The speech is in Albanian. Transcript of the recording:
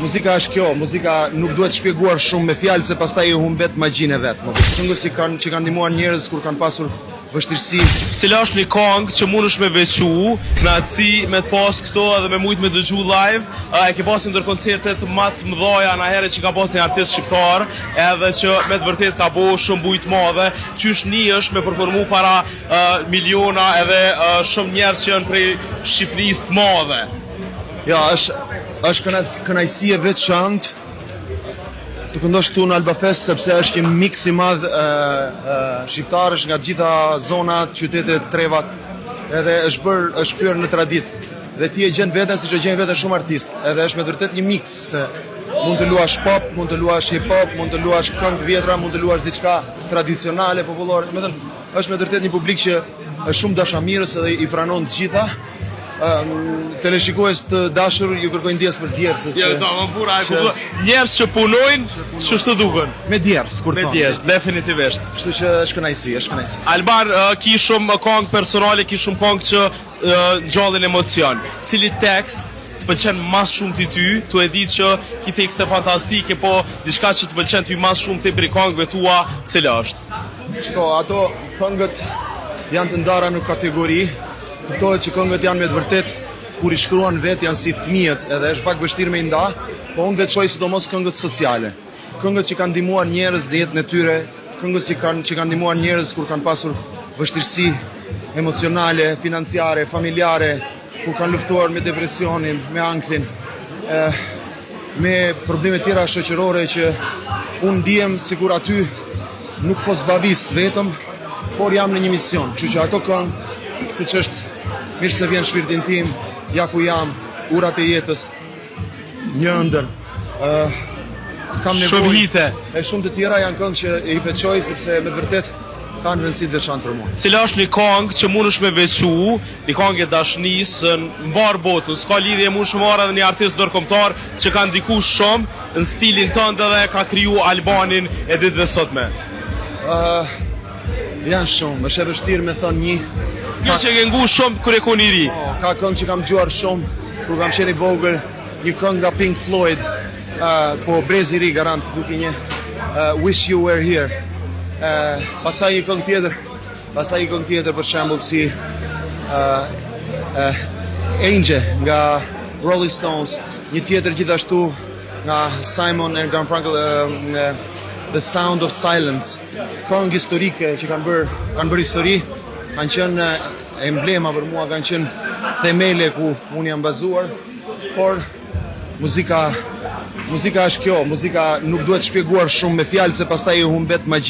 Muzika është kjo, muzika nuk duhet shpjeguar shumë me fjalë se pastaj i humbet magjinë e vet. Këngët që kanë ndihmuar njerëz kur kanë pasur vështirësi. Cila është një këngë që mundesh me veçu, në atësi me të pas këto edhe me mujt me dëgju live, e ke pasur ndër koncertet më të mëdha na herë që ka pas një artist shqiptar, edhe që me të vërtet ka bëu shumë bujë të madhe, qysh është me performu para miliona edhe shumë njerëz që janë prej Shqipërisë të madhe. Ja, është kënaqësi e veçantë të këndosh këtu në Albafest sepse është një miks i madh shqiptarësh nga të gjitha zonat, qytetet, trevat, edhe është kryer në traditë. Dhe ti e gjen veten siç e gjen veten shumë artist. Edhe është me vërtet një miks. Mund të luash pop, mund të luash hip hop, mund të luash këngë të vjetra, mund të luash diçka tradicionale, popullore. Domethënë, është me vërtet një publik që është shumë dashamirës edhe i pranon të gjitha. Teleshikues të dashur ju kërkojnë djes për djerës. Njerëz që punojnë, ç'është duken. Me djerës, kur thonë. Me djerës, definitivisht. Kështu që është kënaqësi. Alban, ki shumë këngë personale, ki shumë këngë që ngjallin emocion. Cili tekst të pëlqen më shumë ti ty, tu e di që ki tekste fantastike, po diçka që të pëlqen ty më shumë ti për këngëve tua, cila është? Shiko, ato këngët janë të ndara në kategori. Kuptohet që këngët janë me të vërtet kur i shkruan vetë janë si fëmijët, edhe është pak vështirë me i nda, po unë vetë shoj sidomos këngët sociale. Këngët që kanë ndihmuar njerëz në jetën e tyre, këngët që kanë ndihmuar njerëz kur kanë pasur vështirësi emocionale, financiare, familjare, kur kanë luftuar me depresionin, me ankthin, me probleme tjera shoqërore që unë ndihem sikur aty nuk po zbavis vetëm, por jam në një mision. Kështu që ato këngë, siç është Mirë se vjen shpirtin tim, ja ku jam, urat e jetës, një ëndër. Kam nevojë. Shumë hite. E shumë të tjera janë këngë që i veçoj sepse me të vërtet kanë rëndësi të veçantë për mua. Cila është një këngë që mundesh me veçu, një këngë e dashurisë në mbar botën, s'ka lidhje mundesh me marrë edhe një artist ndërkombëtar që ka ndikuar shumë në stilin tënd dhe ka kriju Albanin e ditëve sotme. Janë shumë, është e vështirë me thënë një. Një që ke ngu shumë kër e kon i ri. Ka këngë që kam dëgjuar shumë kur kam qenë i vogël, një këngë nga Pink Floyd, po brezi i ri garant duke një Wish You Were Here. Pastaj një këngë tjetër për shembull si Angel nga Rolling Stones, një tjetër gjithashtu nga Simon and Garfunkel, The Sound of Silence. Këngë historike që kanë bërë histori, kanë qenë emblema për mua, kanë qenë themele ku unë jam bazuar, por muzika është kjo, muzika nuk duhet shpjeguar shumë me fjalë se pastaj i humbet magjinë.